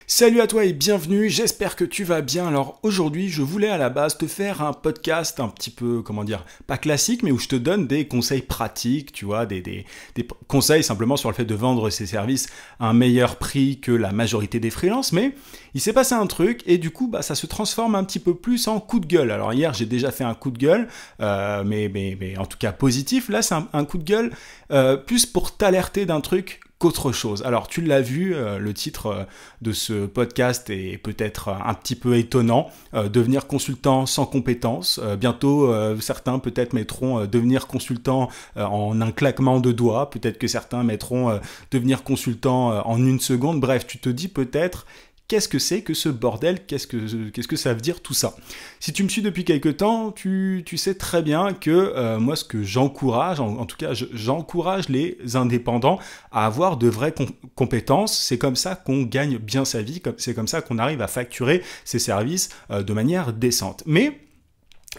Salut à toi et bienvenue, j'espère que tu vas bien. Alors aujourd'hui, je voulais à la base te faire un podcast un petit peu, comment dire, pas classique, mais où je te donne des conseils pratiques, tu vois, des conseils simplement sur le fait de vendre ses services à un meilleur prix que la majorité des freelances. Mais il s'est passé un truc et du coup, ça se transforme un petit peu plus en coup de gueule. Alors hier, j'ai déjà fait un coup de gueule, mais en tout cas positif. Là, c'est un coup de gueule plus pour t'alerter d'un truc qu'autre chose. Alors tu l'as vu, le titre de ce podcast est peut-être un petit peu étonnant, devenir consultant sans compétences. Bientôt, certains peut-être mettront devenir consultant en un claquement de doigts, peut-être que certains mettront devenir consultant en une seconde. Bref, tu te dis peut-être qu'est-ce que c'est que ce bordel, qu'est-ce que ça veut dire tout ça. Si tu me suis depuis quelque temps, tu sais très bien que moi ce que j'encourage, en tout cas j'encourage les indépendants à avoir de vraies compétences. C'est comme ça qu'on gagne bien sa vie, c'est comme ça qu'on arrive à facturer ses services de manière décente. Mais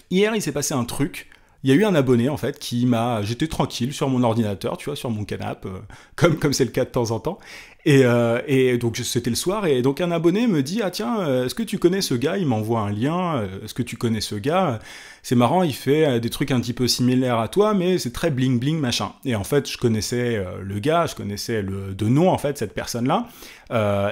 hier il s'est passé un truc. Il y a eu un abonné en fait qui j'étais tranquille sur mon ordinateur, tu vois, sur mon canapé, comme c'est le cas de temps en temps. Et donc c'était le soir et donc un abonné me dit ah tiens est-ce que tu connais ce gars, il m'envoie un lien, est-ce que tu connais ce gars, c'est marrant, il fait des trucs un petit peu similaires à toi mais c'est très bling bling machin. Et en fait je connaissais le gars, je connaissais de nom en fait cette personne là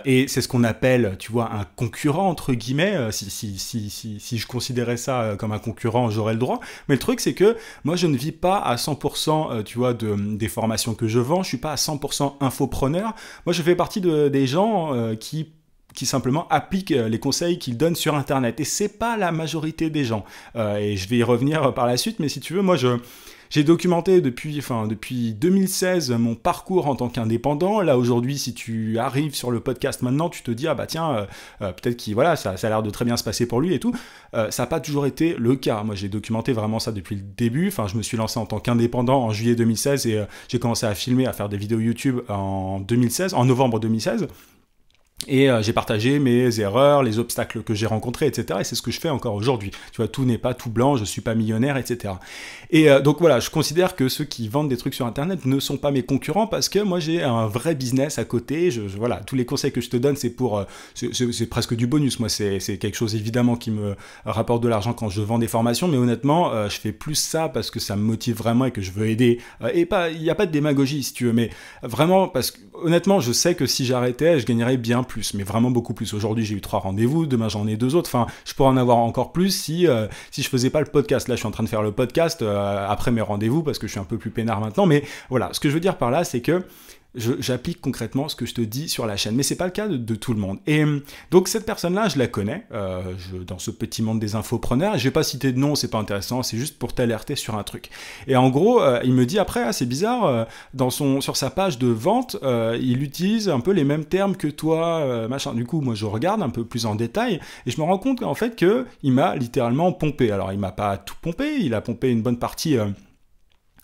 et c'est ce qu'on appelle tu vois un concurrent entre guillemets, si je considérais ça comme un concurrent j'aurais le droit, mais le truc c'est que moi je ne vis pas à 100% tu vois des formations que je vends, je suis pas à 100% infopreneur. Moi, je fais partie des gens qui simplement appliquent les conseils qu'ils donnent sur Internet. Et c'est pas la majorité des gens. Et je vais y revenir par la suite, mais si tu veux, moi, j'ai documenté depuis 2016 mon parcours en tant qu'indépendant. Là, aujourd'hui, si tu arrives sur le podcast maintenant, tu te dis, ah bah tiens, peut-être ça a l'air de très bien se passer pour lui et tout. Ça n'a pas toujours été le cas. Moi, j'ai documenté vraiment ça depuis le début. Enfin, je me suis lancé en tant qu'indépendant en juillet 2016 et j'ai commencé à filmer, à faire des vidéos YouTube en novembre 2016. Et j'ai partagé mes erreurs, les obstacles que j'ai rencontrés, etc. Et c'est ce que je fais encore aujourd'hui. Tu vois, tout n'est pas tout blanc, je suis pas millionnaire, etc. Et donc voilà, je considère que ceux qui vendent des trucs sur Internet ne sont pas mes concurrents parce que moi j'ai un vrai business à côté. Voilà, tous les conseils que je te donne, c'est c'est presque du bonus. Moi, c'est quelque chose évidemment qui me rapporte de l'argent quand je vends des formations, mais honnêtement, je fais plus ça parce que ça me motive vraiment et que je veux aider. Et il n'y a pas de démagogie si tu veux, mais vraiment parce que honnêtement, je sais que si j'arrêtais, je gagnerais bien plus, mais vraiment beaucoup plus. Aujourd'hui, j'ai eu 3 rendez-vous, demain j'en ai 2 autres. Enfin, je pourrais en avoir encore plus si je faisais pas le podcast. Là, je suis en train de faire le podcast après mes rendez-vous parce que je suis un peu plus peinard maintenant. Mais voilà, ce que je veux dire par là, c'est que j'applique concrètement ce que je te dis sur la chaîne, mais c'est pas le cas de tout le monde. Et donc cette personne-là, je la connais dans ce petit monde des infopreneurs. Je vais pas citer de nom, c'est pas intéressant, c'est juste pour t'alerter sur un truc. Et en gros, il me dit après, c'est bizarre, sur sa page de vente, il utilise un peu les mêmes termes que toi, machin. Du coup, moi, je regarde un peu plus en détail et je me rends compte qu'en fait que il m'a littéralement pompé. Alors, il m'a pas tout pompé, il a pompé une bonne partie.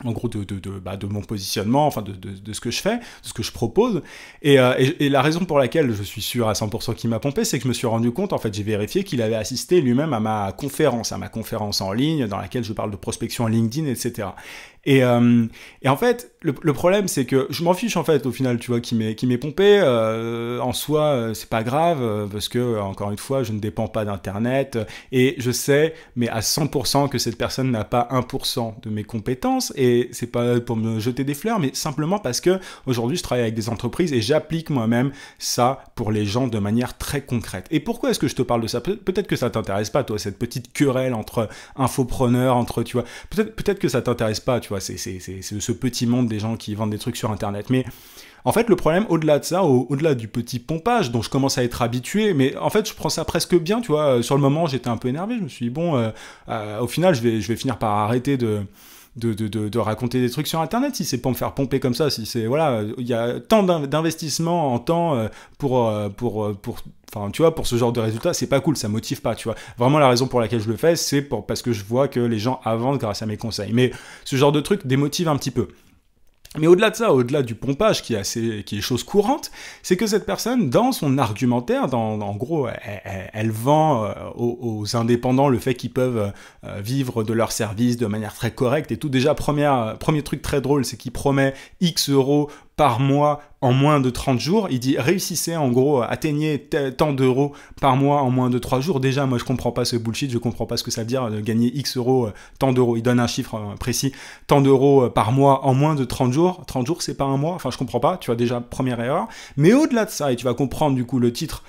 En gros de mon positionnement, enfin de ce que je fais, de ce que je propose. Et la raison pour laquelle je suis sûr à 100% qu'il m'a pompé, c'est que je me suis rendu compte, en fait, j'ai vérifié qu'il avait assisté lui-même à ma conférence en ligne, dans laquelle je parle de prospection LinkedIn, etc. Et en fait, le problème, c'est que je m'en fiche, en fait, au final, tu vois, qui m'est pompé. En soi, c'est pas grave, parce que, encore une fois, je ne dépends pas d'Internet, et je sais, mais à 100% que cette personne n'a pas 1% de mes compétences, et c'est pas pour me jeter des fleurs, mais simplement parce que aujourd'hui, je travaille avec des entreprises, et j'applique moi-même ça pour les gens de manière très concrète. Et pourquoi est-ce que je te parle de ça? Peut-être que ça t'intéresse pas, toi, cette petite querelle entre infopreneurs, tu vois, peut-être que ça t'intéresse pas, tu vois, c'est ce petit monde des gens qui vendent des trucs sur Internet. Mais en fait, le problème, au-delà de ça, au-delà du petit pompage dont je commence à être habitué, mais en fait, je prends ça presque bien, tu vois. Sur le moment, j'étais un peu énervé. Je me suis dit, bon, au final, je vais finir par arrêter de raconter des trucs sur Internet si c'est pour me faire pomper comme ça. Si c'est, voilà, il y a tant d'investissement en temps enfin, tu vois, pour ce genre de résultats, c'est pas cool, ça motive pas, tu vois. Vraiment, la raison pour laquelle je le fais, c'est parce que je vois que les gens avancent grâce à mes conseils. Mais ce genre de truc démotive un petit peu. Mais au-delà de ça, au-delà du pompage qui est chose courante, c'est que cette personne, dans son argumentaire, en gros, elle vend aux indépendants le fait qu'ils peuvent vivre de leur service de manière très correcte et tout. Déjà, premier truc très drôle, c'est qu'il promet X euros par mois en moins de 30 jours. Il dit réussissez, en gros, atteignez tant d'euros par mois en moins de 3 jours. Déjà, moi, je comprends pas ce bullshit, je comprends pas ce que ça veut dire de gagner X euros, tant d'euros. Il donne un chiffre précis, tant d'euros par mois en moins de 30 jours. 30 jours, c'est pas un mois. Enfin, je comprends pas. Tu vois, déjà, première erreur. Mais au-delà de ça, et tu vas comprendre du coup le titre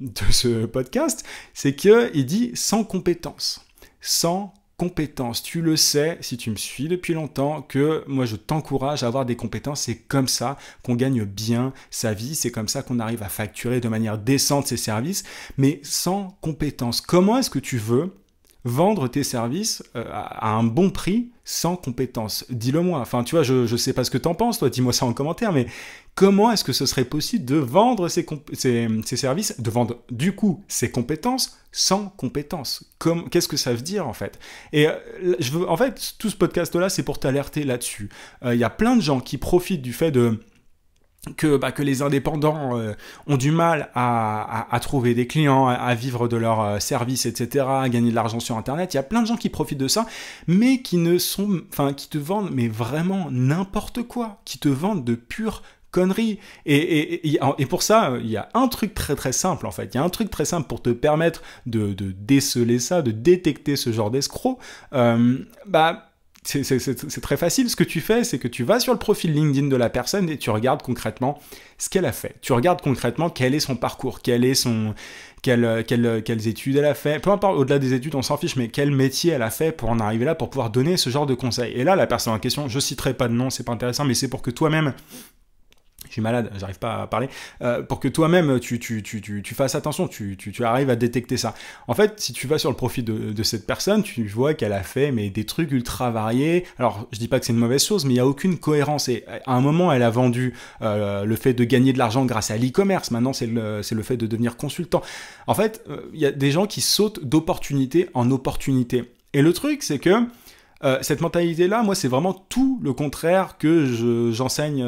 de ce podcast, c'est qu'il dit sans compétence. Sans compétences. Tu le sais, si tu me suis depuis longtemps, que moi je t'encourage à avoir des compétences. C'est comme ça qu'on gagne bien sa vie, c'est comme ça qu'on arrive à facturer de manière décente ses services, mais sans compétences. Comment est-ce que tu veux vendre tes services à un bon prix sans compétences? Dis-le moi. Enfin, tu vois, je sais pas ce que t'en penses, toi, dis-moi ça en commentaire, mais comment est-ce que ce serait possible de vendre ces services, de vendre du coup ces compétences sans compétences? Qu'est-ce que ça veut dire en fait? Et en fait, tout ce podcast-là, c'est pour t'alerter là-dessus. Il y a plein de gens qui profitent du fait que les indépendants ont du mal à trouver des clients, à vivre de leurs services, etc., à gagner de l'argent sur Internet. Il y a plein de gens qui profitent de ça, mais qui te vendent mais vraiment n'importe quoi, qui te vendent de pure conneries. Et pour ça, il y a un truc très très simple en fait. Il y a un truc très simple pour te permettre de déceler ça, de détecter ce genre d'escroc. C'est très facile. Ce que tu fais, c'est que tu vas sur le profil LinkedIn de la personne et tu regardes concrètement ce qu'elle a fait. Tu regardes concrètement quel est son parcours, quelles études elle a fait. Peu importe, au-delà des études, on s'en fiche, mais quel métier elle a fait pour en arriver là, pour pouvoir donner ce genre de conseils. Et là, la personne en question, je citerai pas de nom, c'est pas intéressant, mais c'est pour que toi-même... Je suis malade, j'arrive pas à parler. Pour que toi-même, tu fasses attention, tu arrives à détecter ça. En fait, si tu vas sur le profil de cette personne, tu vois qu'elle a fait des trucs ultra variés. Alors, je dis pas que c'est une mauvaise chose, mais il n'y a aucune cohérence. Et à un moment, elle a vendu le fait de gagner de l'argent grâce à l'e-commerce. Maintenant, c'est le fait de devenir consultant. En fait, il y a des gens qui sautent d'opportunité en opportunité. Et le truc, c'est que cette mentalité-là, moi, c'est vraiment tout le contraire que j'enseigne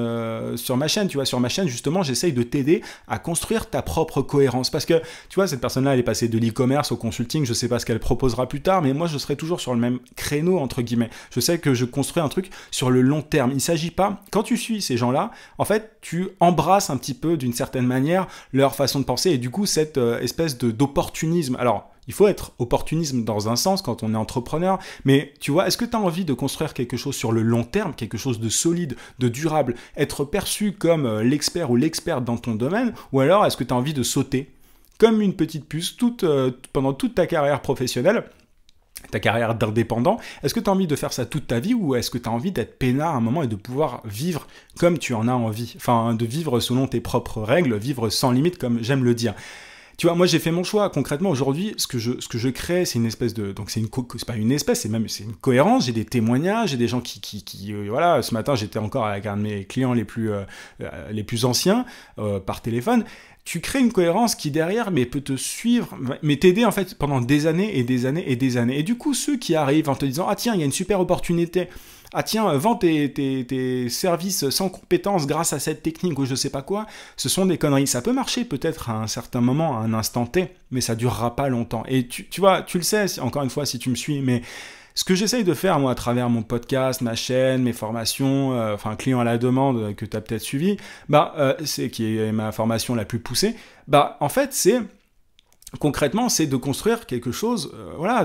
sur ma chaîne. Tu vois, sur ma chaîne, justement, j'essaye de t'aider à construire ta propre cohérence. Parce que, tu vois, cette personne-là, elle est passée de l'e-commerce au consulting. Je sais pas ce qu'elle proposera plus tard, mais moi, je serai toujours sur le même créneau, entre guillemets. Je sais que je construis un truc sur le long terme. Il s'agit pas, quand tu suis ces gens-là, en fait, tu embrasses un petit peu, d'une certaine manière, leur façon de penser et du coup, cette espèce d'opportunisme. Alors, il faut être opportunisme dans un sens quand on est entrepreneur, mais tu vois, est-ce que tu as envie de construire quelque chose sur le long terme, quelque chose de solide, de durable, être perçu comme l'expert ou l'experte dans ton domaine, ou alors est-ce que tu as envie de sauter comme une petite puce pendant toute ta carrière professionnelle, ta carrière d'indépendant? Est-ce que tu as envie de faire ça toute ta vie ou est-ce que tu as envie d'être peinard à un moment et de pouvoir vivre comme tu en as envie? Enfin, de vivre selon tes propres règles, vivre sans limite comme j'aime le dire. Tu vois, moi j'ai fait mon choix. Concrètement, aujourd'hui, ce que je crée, c'est une espèce de... Donc c'est pas une espèce, c'est une cohérence. J'ai des témoignages, j'ai des gens qui voilà, ce matin, j'étais encore avec un de mes clients les plus anciens par téléphone. Tu crées une cohérence qui derrière peut te suivre, mais t'aider en fait pendant des années et des années et des années. Et du coup, ceux qui arrivent en te disant « Ah tiens, il y a une super opportunité », ah tiens, vends tes services sans compétences grâce à cette technique ou je sais pas quoi, ce sont des conneries. Ça peut marcher peut-être à un certain moment, à un instant T, mais ça durera pas longtemps. Et tu vois, tu le sais, encore une fois, si tu me suis, mais ce que j'essaye de faire, moi, à travers mon podcast, ma chaîne, mes formations, client à la demande que tu as peut-être suivi, qui est ma formation la plus poussée, en fait, concrètement, c'est de construire quelque chose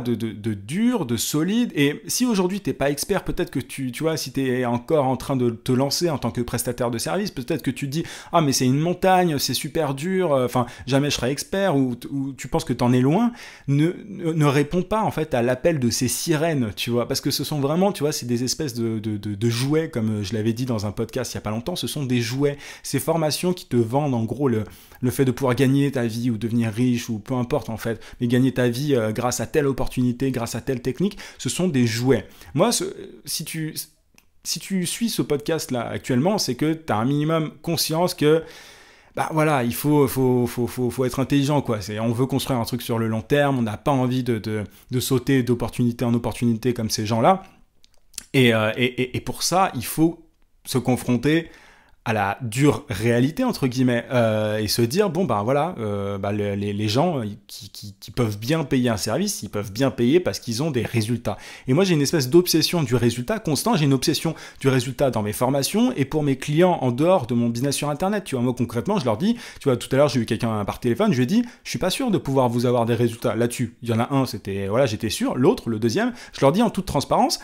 de dur, de solide. Et si aujourd'hui, tu n'es pas expert, peut-être que tu vois, si tu es encore en train de te lancer en tant que prestataire de service, peut-être que tu te dis « Ah, mais c'est une montagne, c'est super dur, jamais je serai expert » ou tu penses que tu en es loin. Ne réponds pas, en fait, à l'appel de ces sirènes, tu vois, parce que ce sont vraiment, tu vois, c'est des espèces de jouets, comme je l'avais dit dans un podcast il n'y a pas longtemps, ce sont des jouets. Ces formations qui te vendent, en gros, le fait de pouvoir gagner ta vie ou devenir riche ou peu importe en fait, mais gagner ta vie grâce à telle opportunité, grâce à telle technique, ce sont des jouets. Moi, si tu suis ce podcast là actuellement, c'est que tu as un minimum conscience que il faut être intelligent quoi. On veut construire un truc sur le long terme, on n'a pas envie de sauter d'opportunité en opportunité comme ces gens-là. Et pour ça, il faut se confronter à la dure réalité entre guillemets et se dire bon ben voilà les gens qui peuvent bien payer un service, ils peuvent bien payer parce qu'ils ont des résultats. Et moi j'ai une espèce d'obsession du résultat constant, j'ai une obsession du résultat dans mes formations et pour mes clients en dehors de mon business sur internet. Tu vois, moi concrètement je leur dis, tu vois, tout à l'heure j'ai eu quelqu'un par téléphone, je lui ai dit je suis pas sûr de pouvoir vous avoir des résultats là-dessus. Il y en a un, c'était voilà, j'étais sûr, l'autre, le deuxième, je leur dis en toute transparence,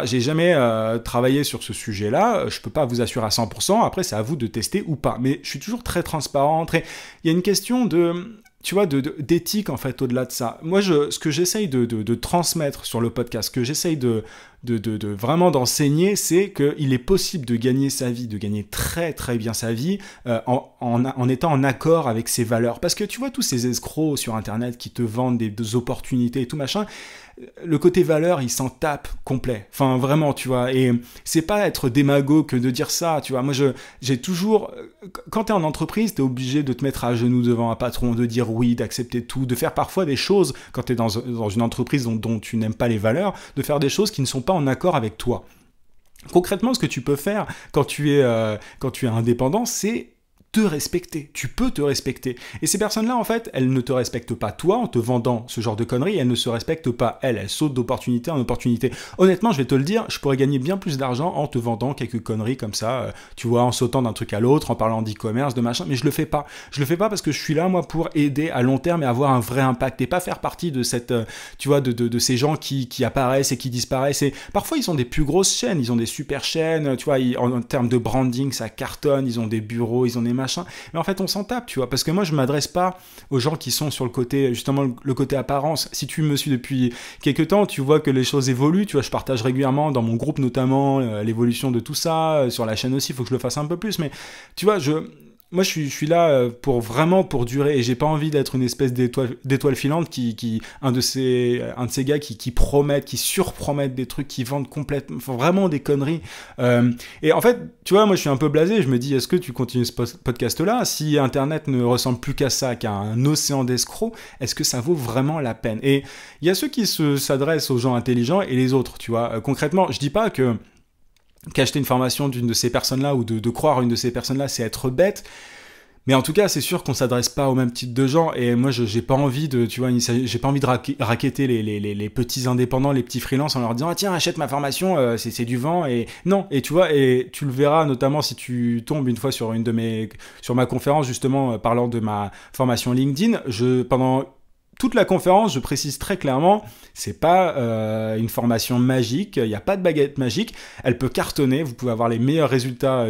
j'ai jamais travaillé sur ce sujet-là, je peux pas vous assurer à 100%, après c'est à vous de tester ou pas. Mais je suis toujours très transparent, il y a une question de, tu vois, d'éthique en fait au-delà de ça. Moi, ce que j'essaye de transmettre sur le podcast, ce que j'essaye de vraiment d'enseigner, c'est qu'il est possible de gagner sa vie, de gagner très très bien sa vie en étant en accord avec ses valeurs. Parce que tu vois tous ces escrocs sur internet qui te vendent des opportunités et tout machin, le côté valeur, il s'en tape complet. Enfin, vraiment, tu vois. Et c'est pas être démago que de dire ça, tu vois. Moi, j'ai toujours... Quand t'es en entreprise, t'es obligé de te mettre à genoux devant un patron, de dire oui, d'accepter tout, de faire parfois des choses, quand t'es dans une entreprise dont tu n'aimes pas les valeurs, de faire des choses qui ne sont pas en accord avec toi. Concrètement, ce que tu peux faire quand tu es indépendant, c'est te respecter. Tu peux te respecter. Et ces personnes-là, en fait, elles ne te respectent pas toi en te vendant ce genre de conneries, elles ne se respectent pas elles. Elles sautent d'opportunité en opportunité. Honnêtement, je vais te le dire, je pourrais gagner bien plus d'argent en te vendant quelques conneries comme ça, tu vois, en sautant d'un truc à l'autre, en parlant d'e-commerce, de machin, mais je le fais pas. Je le fais pas parce que je suis là, moi, pour aider à long terme et avoir un vrai impact et pas faire partie de cette, tu vois, de ces gens qui apparaissent et qui disparaissent. Et parfois, ils ont des plus grosses chaînes, ils ont des super chaînes, tu vois, en termes de branding, ça cartonne, ils ont des bureaux, ils ont des machin. Mais en fait on s'en tape, tu vois, parce que moi je m'adresse pas aux gens qui sont sur le côté, justement le côté apparence. Si tu me suis depuis quelques temps, tu vois que les choses évoluent, tu vois, je partage régulièrement dans mon groupe notamment l'évolution de tout ça, sur la chaîne aussi, il faut que je le fasse un peu plus, mais tu vois, moi, je suis là pour vraiment pour durer et j'ai pas envie d'être une espèce d'étoile filante un de ces gars qui promettent, qui surpromettent des trucs, qui vendent complètement, vraiment des conneries. Et en fait, tu vois, moi, je suis un peu blasé. Je me dis, est-ce que tu continues ce podcast-là? Si Internet ne ressemble plus qu'à ça, qu'à un océan d'escrocs, est-ce que ça vaut vraiment la peine? Et il y a ceux qui s'adressent aux gens intelligents et les autres, tu vois. Concrètement, je dis pas qu'acheter une formation d'une de ces personnes-là ou de croire une de ces personnes-là, c'est être bête. Mais en tout cas, c'est sûr qu'on s'adresse pas au même type de gens. Et moi, j'ai pas envie j'ai pas envie de racketter les petits indépendants, les petits freelances en leur disant, ah, tiens, achète ma formation, c'est du vent. Et non. Et tu vois, et tu le verras notamment si tu tombes une fois sur sur ma conférence, justement, parlant de ma formation LinkedIn, pendant toute la conférence, je précise très clairement, c'est pas une formation magique, il n'y a pas de baguette magique, elle peut cartonner, vous pouvez avoir les meilleurs résultats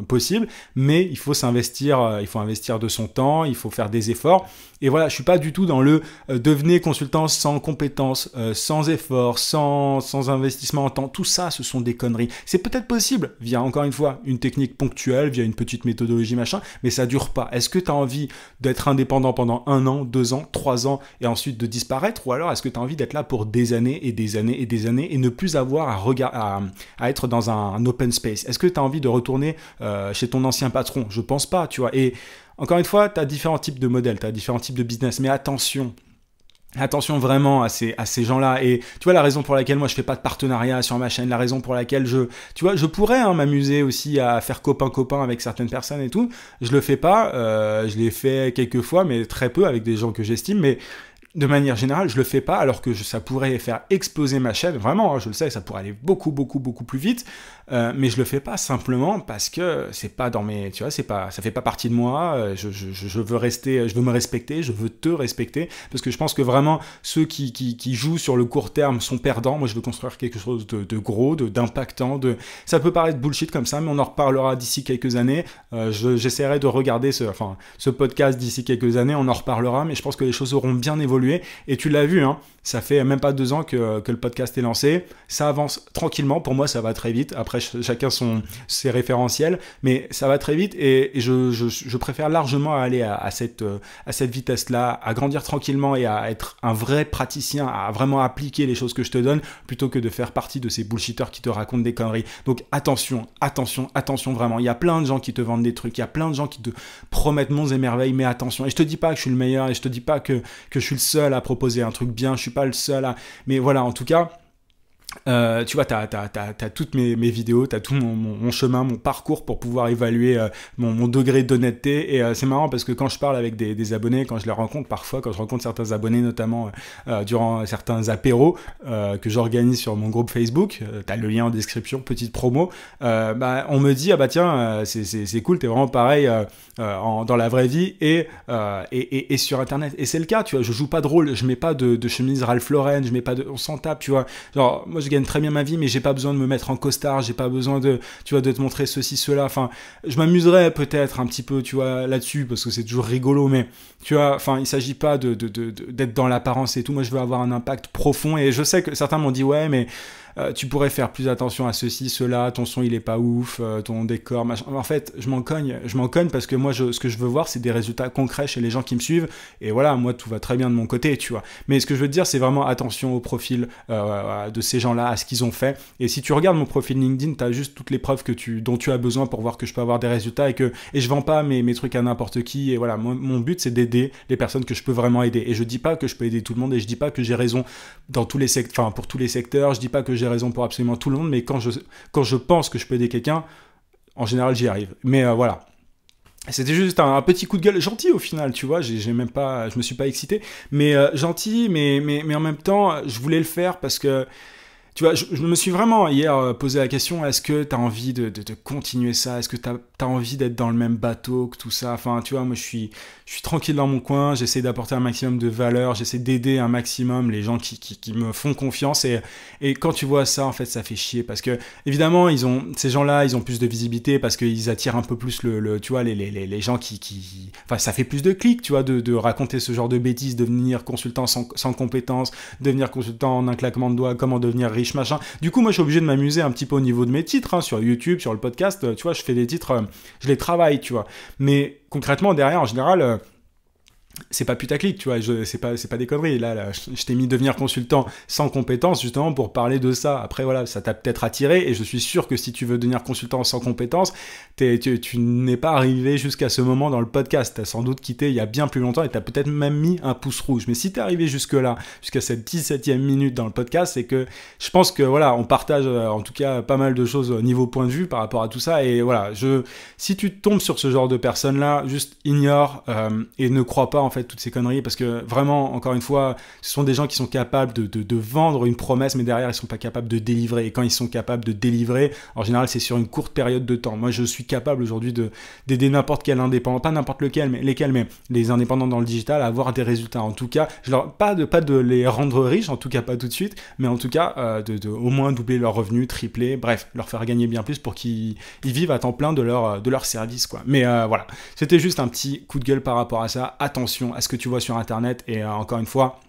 possibles, mais il faut s'investir, il faut investir de son temps, il faut faire des efforts. Et voilà, je suis pas du tout dans le devenez consultant sans compétences, sans effort, sans investissement en temps. Tout ça, ce sont des conneries. C'est peut-être possible via, encore une fois, une technique ponctuelle, via une petite méthodologie, machin, mais ça dure pas. Est-ce que tu as envie d'être indépendant pendant 1 an, 2 ans, 3 ans et ensuite de disparaître? Ou alors est-ce que tu as envie d'être là pour des années et des années et des années et ne plus avoir à être dans un open space? Est-ce que tu as envie de retourner chez ton ancien patron? Je pense pas, tu vois. Et encore une fois, tu as différents types de modèles, tu as différents types de business, mais attention vraiment à ces gens-là. Et tu vois, la raison pour laquelle moi je fais pas de partenariat sur ma chaîne, la raison pour laquelle je pourrais m'amuser aussi à faire copain avec certaines personnes et tout, je le fais pas, je l'ai fait quelques fois, mais très peu avec des gens que j'estime, mais de manière générale, je le fais pas alors que ça pourrait faire exploser ma chaîne. Vraiment, hein, je le sais, ça pourrait aller beaucoup plus vite. Mais je le fais pas simplement parce que c'est pas dans mes, tu vois, ça fait pas partie de moi. Je veux rester, je veux me respecter, je veux te respecter parce que je pense que vraiment ceux qui jouent sur le court terme sont perdants. Moi, je veux construire quelque chose de gros, d'impactant. Ça peut paraître bullshit comme ça, mais on en reparlera d'ici quelques années. J'essaierai de regarder ce podcast d'ici quelques années. On en reparlera, mais je pense que les choses auront bien évolué. Et tu l'as vu, hein, ça fait même pas 2 ans que le podcast est lancé. Ça avance tranquillement. Pour moi, ça va très vite. Après, chacun ses référentiels, mais ça va très vite et je préfère largement aller à cette vitesse-là, à grandir tranquillement et à être un vrai praticien, à vraiment appliquer les choses que je te donne, plutôt que de faire partie de ces bullshitters qui te racontent des conneries. Donc attention vraiment. Il y a plein de gens qui te vendent des trucs, il y a plein de gens qui te promettent monts et merveilles, mais attention. Et je te dis pas que je suis le meilleur, et je te dis pas que je suis le seul à proposer un truc bien, je suis pas le seul à... Mais voilà, en tout cas... Tu vois, t'as toutes mes vidéos, t'as tout mon chemin, mon parcours pour pouvoir évaluer mon degré d'honnêteté. Et c'est marrant parce que quand je parle avec des abonnés, quand je les rencontre parfois, quand je rencontre certains abonnés, notamment durant certains apéros que j'organise sur mon groupe Facebook, t'as le lien en description, petite promo, bah, on me dit, ah bah tiens, c'est cool, t'es vraiment pareil dans la vraie vie et sur Internet. Et c'est le cas, tu vois, je joue pas de rôle, je mets pas de chemise Ralph Lauren, je mets pas on s'en tape, tu vois. Genre, moi je gagne très bien ma vie, mais j'ai pas besoin de me mettre en costard, j'ai pas besoin tu vois, de te montrer ceci, cela. Enfin, je m'amuserais peut-être un petit peu, tu vois, là-dessus, parce que c'est toujours rigolo, mais tu vois, enfin, il s'agit pas d'être dans l'apparence et tout. Moi, je veux avoir un impact profond, et je sais que certains m'ont dit, ouais, mais tu pourrais faire plus attention à ceci, cela, ton son il est pas ouf, ton décor, machin. En fait, je m'en cogne parce que moi, ce que je veux voir, c'est des résultats concrets chez les gens qui me suivent, et voilà, moi, tout va très bien de mon côté, tu vois. Mais ce que je veux te dire, c'est vraiment attention au profil de ces gens-là, à ce qu'ils ont fait, et si tu regardes mon profil LinkedIn, t'as juste toutes les preuves dont tu as besoin pour voir que je peux avoir des résultats, et je vends pas mes trucs à n'importe qui, et voilà, mon but, c'est d'aider les personnes que je peux vraiment aider, et je dis pas que je peux aider tout le monde, et je dis pas que j'ai raison dans tous les secteurs, enfin, pour tous les secteurs, je dis pas que j'ai raison pour absolument tout le monde, mais quand je pense que je peux aider quelqu'un, en général j'y arrive. Mais voilà. C'était juste un petit coup de gueule gentil au final, tu vois, j'ai même pas, je me suis pas excité, mais gentil, mais en même temps, je voulais le faire parce que, tu vois, je me suis vraiment hier posé la question, est-ce que tu as envie de continuer ça? Est-ce que tu as envie d'être dans le même bateau que tout ça? Enfin, tu vois, moi je suis tranquille dans mon coin, j'essaie d'apporter un maximum de valeur, j'essaie d'aider un maximum les gens qui me font confiance, et quand tu vois ça, en fait, ça fait chier parce que, évidemment, ces gens-là, ils ont plus de visibilité parce qu'ils attirent un peu plus tu vois, les gens enfin, ça fait plus de clics, tu vois, de raconter ce genre de bêtises, devenir consultant sans compétences, devenir consultant en un claquement de doigts, comment devenir riche, machin. Du coup, moi, je suis obligé de m'amuser un petit peu au niveau de mes titres, hein, sur YouTube, sur le podcast, tu vois, je fais des titres, je les travaille, tu vois. Mais concrètement, derrière, en général, c'est pas putaclic, tu vois, c'est pas des conneries. Là, je t'ai mis devenir consultant sans compétences justement pour parler de ça. Après, voilà, ça t'a peut-être attiré, et je suis sûr que si tu veux devenir consultant sans compétences, tu n'es pas arrivé jusqu'à ce moment dans le podcast. T'as sans doute quitté il y a bien plus longtemps, et t'as peut-être même mis un pouce rouge. Mais si t'es arrivé jusque-là, jusqu'à cette 17e minute dans le podcast, c'est que je pense que voilà, on partage en tout cas pas mal de choses au niveau point de vue par rapport à tout ça. Et voilà, si tu tombes sur ce genre de personnes-là, juste ignore et ne crois pas en fait toutes ces conneries, parce que vraiment, encore une fois, ce sont des gens qui sont capables de vendre une promesse, mais derrière ils sont pas capables de délivrer, et quand ils sont capables de délivrer, en général c'est sur une courte période de temps. Moi je suis capable aujourd'hui d'aider n'importe quel indépendant, pas n'importe lequel, mais les indépendants dans le digital à avoir des résultats. En tout cas, pas de les rendre riches, en tout cas pas tout de suite, mais en tout cas au moins doubler leurs revenus, tripler, bref, leur faire gagner bien plus pour qu'ils vivent à temps plein de leur service, quoi. Mais voilà, c'était juste un petit coup de gueule par rapport à ça. Attention à ce que tu vois sur Internet, et encore une fois,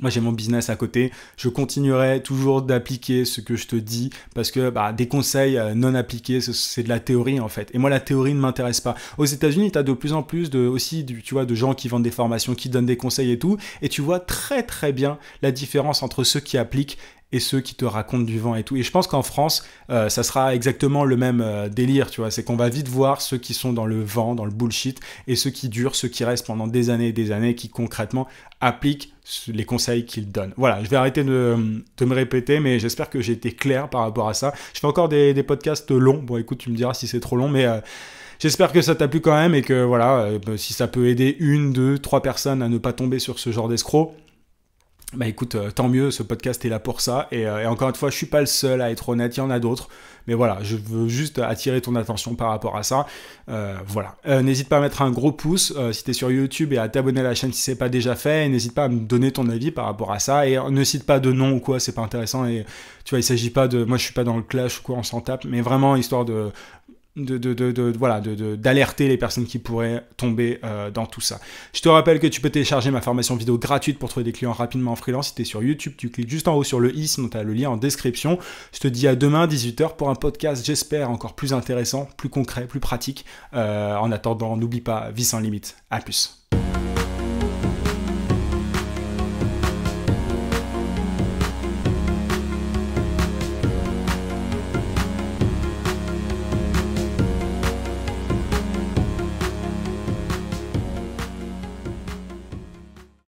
moi j'ai mon business à côté, je continuerai toujours d'appliquer ce que je te dis, parce que des conseils non appliqués, c'est de la théorie en fait, et moi la théorie ne m'intéresse pas. Aux États-Unis, tu as de plus en plus tu vois, de gens qui vendent des formations, qui donnent des conseils et tout, et tu vois très très bien la différence entre ceux qui appliquent et ceux qui te racontent du vent et tout. Et je pense qu'en France, ça sera exactement le même délire, tu vois. C'est qu'on va vite voir ceux qui sont dans le vent, dans le bullshit, et ceux qui durent, ceux qui restent pendant des années et des années, qui concrètement appliquent les conseils qu'ils donnent. Voilà, je vais arrêter de me répéter, mais j'espère que j'ai été clair par rapport à ça. Je fais encore des podcasts longs. Bon, écoute, tu me diras si c'est trop long, mais j'espère que ça t'a plu quand même, et que voilà, si ça peut aider 1, 2, 3 personnes à ne pas tomber sur ce genre d'escroc, écoute, tant mieux, ce podcast est là pour ça, et encore une fois, je suis pas le seul à être honnête, il y en a d'autres, mais voilà, je veux juste attirer ton attention par rapport à ça. Voilà, n'hésite pas à mettre un gros pouce si t'es sur YouTube, et à t'abonner à la chaîne si c'est pas déjà fait, et n'hésite pas à me donner ton avis par rapport à ça, et ne cite pas de nom ou quoi, c'est pas intéressant, et tu vois, il s'agit pas moi je suis pas dans le clash ou quoi, on s'en tape, mais vraiment histoire d'alerter les personnes qui pourraient tomber dans tout ça. Je te rappelle que tu peux télécharger ma formation vidéo gratuite pour trouver des clients rapidement en freelance. Si tu es sur YouTube, tu cliques juste en haut sur le i, sinon tu as le lien en description. Je te dis à demain 18h pour un podcast, j'espère, encore plus intéressant, plus concret, plus pratique. En attendant, n'oublie pas, vie sans limite. À plus.